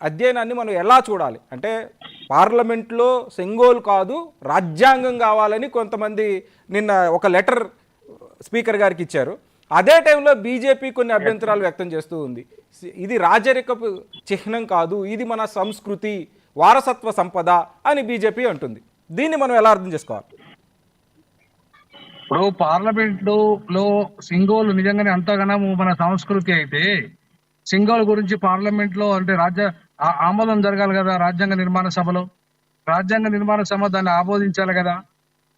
అధ్యయనాన్ని మనం ఎలా చూడాలి? అంటే పార్లమెంట్లో సెంగోల్ కాదు రాజ్యాంగం కావాలని కొంతమంది నిన్న ఒక లెటర్ స్పీకర్ గారికి ఇచ్చారు. అదే టైంలో బీజేపీ కొన్ని అభ్యంతరాలు వ్యక్తం చేస్తూ ఉంది. ఇది రాజరికపు చిహ్నం కాదు, ఇది మన సంస్కృతి వారసత్వ సంపద అని బీజేపీ అంటుంది. దీన్ని మనం ఎలా అర్థం చేసుకోవాలి? ఇప్పుడు పార్లమెంట్లో సింగోలు నిజంగానే అంతగానో మన సంస్కృతి అయితే సింగోల్ గురించి పార్లమెంట్ లో అంటే ఆమోదం జరగాలి కదా. రాజ్యాంగ నిర్మాణ సభలో రాజ్యాంగ నిర్మాణ సభ దాన్ని ఆమోదించాలి కదా.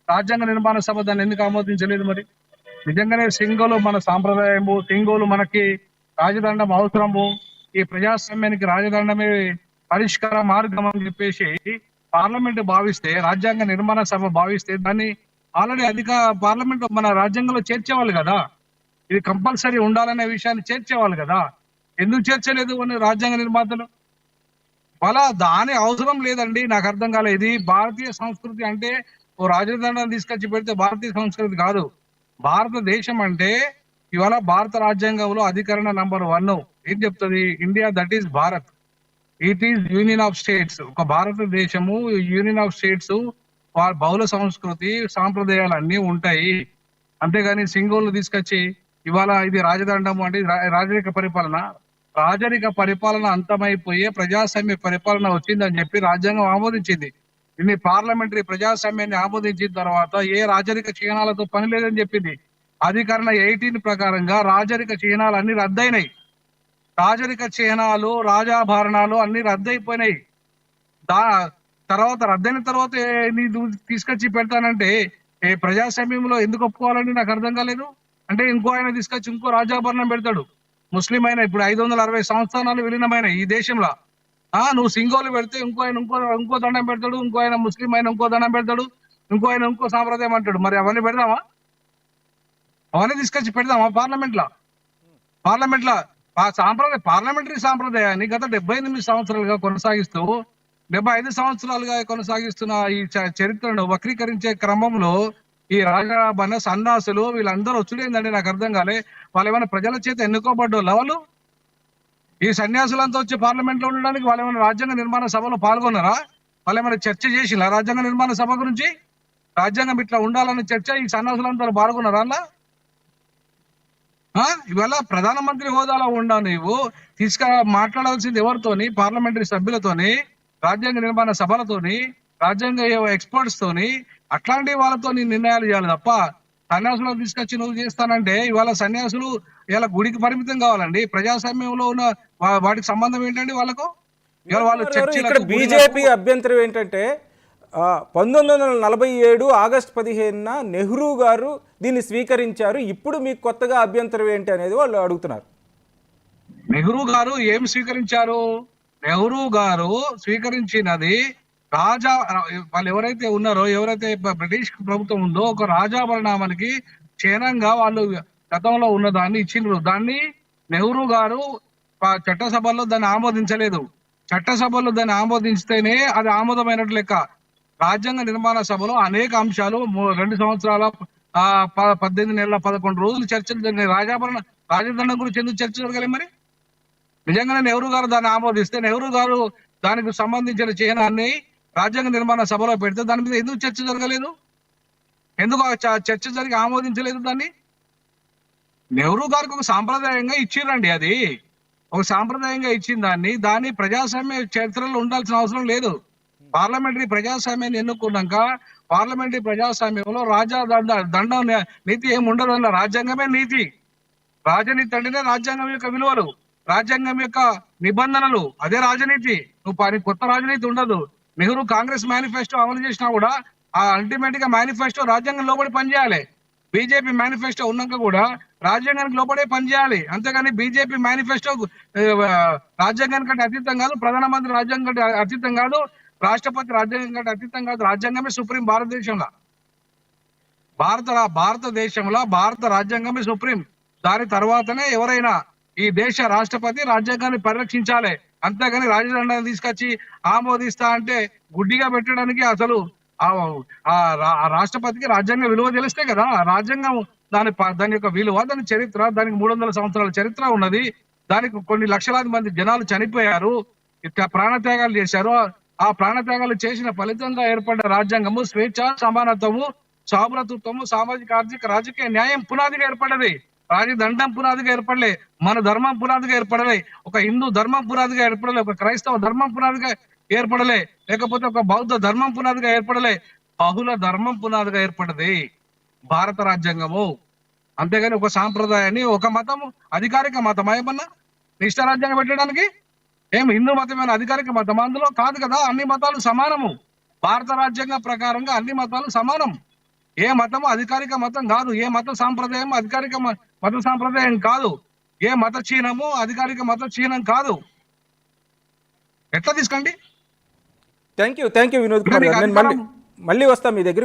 రాజ్యాంగ నిర్మాణ సభ దాన్ని ఎందుకు ఆమోదించలేదు? మరి నిజంగానే సింగోలు మన సాంప్రదాయము, సింగోలు మనకి రాజదండం అవసరము, ఈ ప్రజాస్వామ్యానికి రాజదండమే పరిష్కార మార్గం అని చెప్పేసి పార్లమెంట్ భావిస్తే, రాజ్యాంగ నిర్మాణ సభ భావిస్తే దాన్ని ఆల్రెడీ పార్లమెంట్ మన రాజ్యాంగంలో చేర్చేవాళ్ళు కదా. ఇది కంపల్సరీ ఉండాలనే విషయాన్ని చేర్చేవాళ్ళు కదా. ఎందుకు చేర్చలేదు అని రాజ్యాంగ నిర్మాతలు? వాళ్ళ దాని అవసరం లేదండి. నాకు అర్థం కాలేదు. ఇది భారతీయ సంస్కృతి అంటే ఓ రాజదండాన్ని తీసుకొచ్చి పెడితే భారతీయ సంస్కృతి కాదు. భారతదేశం అంటే ఇవాళ భారత రాజ్యాంగంలో అధికరణ నంబర్ 1 ఏం చెప్తుంది? India that is Bharat, it is union of states. ఒక భారతదేశము యూనియన్ ఆఫ్ స్టేట్స్, బహుళ సంస్కృతి సాంప్రదాయాలు అన్ని ఉంటాయి. అంతేగాని సింగోలు తీసుకొచ్చి ఇవాళ ఇది రాజదండము అంటే రాజరిక పరిపాలన అంతమైపోయే ప్రజాస్వామ్య పరిపాలన వచ్చిందని చెప్పి రాజ్యాంగం ఆమోదించింది. ఇన్ని పార్లమెంటరీ ప్రజాస్వామ్యాన్ని ఆమోదించిన తర్వాత ఏ రాజరిక చిహ్నాలతో పని లేదని చెప్పింది. అధికరణ 18 ప్రకారంగా రాజరిక చిహ్నాలు అన్ని రద్దయినాయి. రాజరిక చిహ్నాలు, రాజాభరణాలు అన్ని రద్దయిపోయినాయి. తర్వాత రద్దయిన తర్వాత నీకు తీసుకొచ్చి పెడతానంటే ప్రజాస్వామ్యంలో ఎందుకు ఒప్పుకోవాలని నాకు అర్థం కాలేదు. అంటే ఇంకో ఆయన తీసుకొచ్చి ఇంకో రాజాభరణం పెడతాడు. ముస్లిం అయినా ఇప్పుడు 560 సంస్థానాలు విలీనమైన ఈ దేశంలో నువ్వు సింగోలు పెడితే ఇంకో ఆయన ఇంకో దండం పెడతాడు, ఇంకో ఆయన ముస్లిం అయినా ఇంకో దండం పెడతాడు, ఇంకో ఆయన ఇంకో సాంప్రదాయం అంటాడు. మరి అవన్నీ పెడదామా? అవన్నీ తీసుకొచ్చి పెడదామా పార్లమెంట్ లో పార్లమెంటరీ సాంప్రదాయాన్ని గత 78 సంవత్సరాలుగా కొనసాగిస్తూ 75 సంవత్సరాలుగా కొనసాగిస్తున్న ఈ చరిత్రను వక్రీకరించే క్రమంలో ఈ రాజాభరణ సన్నాసులు వీళ్ళందరూ వచ్చుడేందండి నాకు అర్థం కాలే. వాళ్ళు ఏమైనా ప్రజల చేత ఎన్నుకోబడ్డోళ్ళు? వాళ్ళు ఈ సన్యాసులంతా వచ్చి పార్లమెంట్ లో ఉండడానికి వాళ్ళు ఏమైనా రాజ్యాంగ నిర్మాణ సభలో పాల్గొన్నారా? వాళ్ళు ఏమైనా చర్చ చేసినా రాజ్యాంగ నిర్మాణ సభ గురించి? రాజ్యాంగం ఇట్లా ఉండాలని చర్చ ఈ సన్యాసులంతా పాల్గొన్నారా? అలా ఇవాళ ప్రధానమంత్రి హోదాలో ఉండా నువ్వు మాట్లాడాల్సింది ఎవరితోని? పార్లమెంటరీ సభ్యులతోని, రాజ్యాంగ నిర్మాణ సభలతోని, రాజ్యాంగ ఎక్స్పర్ట్స్ తోని, అట్లాంటి వాళ్ళతో నిర్ణయాలు చేయాలి తప్ప సన్యాసులను తీసుకొచ్చి నువ్వు చేస్తానంటే ఇవాళ సన్యాసులు ఇలా గుడికి పరిమితం కావాలండి. ప్రజాస్వామ్యంలో ఉన్న వాటికి సంబంధం ఏంటండి వాళ్ళకు? ఇక్కడ బీజేపీ అభ్యంతరం ఏంటంటే 1947 ఆగస్టు 15న నెహ్రూ గారు దీన్ని స్వీకరించారు, ఇప్పుడు మీకు కొత్తగా అభ్యంతరం ఏంటి అనేది వాళ్ళు అడుగుతున్నారు. నెహ్రూ గారు ఏం స్వీకరించారు? నెహ్రూ గారు స్వీకరించినది వాళ్ళు ఎవరైతే ఉన్నారో, ఎవరైతే బ్రిటిష్ ప్రభుత్వం ఉందో ఒక రాజాభరణానికి చిహ్నంగా వాళ్ళు గతంలో ఉన్న దాన్ని ఇచ్చిండ్రు. దాన్ని నెహ్రూ గారు చట్టసభలో దాన్ని ఆమోదించలేదు. చట్టసభలో దాన్ని ఆమోదించితేనే అది ఆమోదమైనట్లు లెక్క. రాజ్యాంగ నిర్మాణ సభలో అనేక అంశాలు 2 సంవత్సరాల 18 నెలల 11 రోజులు చర్చలు జరిగినాయి. రాజదండం గురించి ఎందుకు చర్చ జరగాలి? మరి నిజంగానే నెహ్రూ గారు దాన్ని ఆమోదిస్తే, నెహ్రూ గారు దానికి సంబంధించిన చిహ్నాన్ని రాజ్యాంగ నిర్మాణ సభలో పెడితే దాని మీద ఎందుకు చర్చ జరగలేదు? ఎందుకు చర్చ జరిగి ఆమోదించలేదు దాన్ని? నెహ్రూ గారికి ఒక సాంప్రదాయంగా ఇచ్చిరండి. అది ఒక సాంప్రదాయంగా ఇచ్చిన దాన్ని ప్రజాస్వామ్య చరిత్రలో ఉండాల్సిన అవసరం లేదు. పార్లమెంటరీ ప్రజాస్వామ్యాన్ని ఎన్నుకున్నాక పార్లమెంటరీ ప్రజాస్వామ్యంలో దండం నీతి ఏమి ఉండదు అన్న. రాజ్యాంగమే నీతి. రాజనీతి అంటేనే రాజ్యాంగం యొక్క విలువలు, రాజ్యాంగం యొక్క నిబంధనలు, అదే రాజనీతి. నువ్వు కొత్త రాజనీతి ఉండదు. నెహ్రూ కాంగ్రెస్ మేనిఫెస్టో అమలు చేసినా కూడా అల్టిమేట్ గా మేనిఫెస్టో రాజ్యాంగం లోబడి పనిచేయాలి. బీజేపీ మేనిఫెస్టో ఉన్నాక కూడా రాజ్యాంగానికి లోబడే పనిచేయాలి. అంతేగాని బీజేపీ మేనిఫెస్టో రాజ్యాంగానికి కంటే అతీతం కాదు, ప్రధానమంత్రి రాజ్యాంగం కంటే అతీతం కాదు, రాష్ట్రపతి రాజ్యాంగం కంటే అతీతం కాదు. రాజ్యాంగమే సుప్రీం భారతదేశంలో. భారతదేశంలో భారత రాజ్యాంగమే సుప్రీం. దాని తర్వాతనే ఎవరైనా ఈ దేశ రాష్ట్రపతి రాజ్యాంగాన్ని పరిరక్షించాలి. అంతేగాని రాజదండాన్ని తీసుకొచ్చి ఆమోదిస్తా అంటే గుడ్డిగా పెట్టడానికి అసలు ఆ రాష్ట్రపతికి రాజ్యాంగ విలువ తెలిస్తే కదా. రాజ్యాంగం దాని యొక్క విలువ, దాని చరిత్ర, దానికి 300 సంవత్సరాల చరిత్ర ఉన్నది. దానికి కొన్ని లక్షలాది మంది జనాలు చనిపోయారు. ఇట్లా ప్రాణత్యాగాలు చేశారో ఆ ప్రాణత్యాగాలు చేసిన ఫలితంగా ఏర్పడ్డ రాజ్యాంగము స్వేచ్ఛ, సమానత్వము, సామరతత్వము, సామాజిక, ఆర్థిక, రాజకీయ న్యాయం పునాదిగా ఏర్పడ్డది. రాజదండం పునాదిగా ఏర్పడలే, మన ధర్మం పునాదిగా ఏర్పడలే, ఒక హిందూ ధర్మం పునాదిగా ఏర్పడలే, ఒక క్రైస్తవ ధర్మం పునాదిగా ఏర్పడలే, లేకపోతే ఒక బౌద్ధ ధర్మం పునాదిగా ఏర్పడలే, బహుళ ధర్మం పునాదిగా ఏర్పడది భారత రాజ్యాంగము. అంతేగాని ఒక సాంప్రదాయాన్ని, ఒక మతము అధికారిక మతం ఏమన్నా నిష్ఠ రాజ్యాంగం పెట్టడానికి ఏం హిందూ మతమైన అధికారిక మతం అందులో కాదు కదా. అన్ని మతాలు సమానము. భారత రాజ్యాంగం ప్రకారంగా అన్ని మతాలు సమానం. ఏ మతము అధికారిక మతం కాదు, ఏ మత సాంప్రదాయం అధికారిక మత సాంప్రదాయం కాదు, ఏ మత చిహ్నము అధికారిక మత చిహ్నం కాదు. ఎట్లా తీసుకోండి. థ్యాంక్ యూ వినోద్ కుమార్ గారు. నేను మళ్ళీ వస్తాను మీ దగ్గర.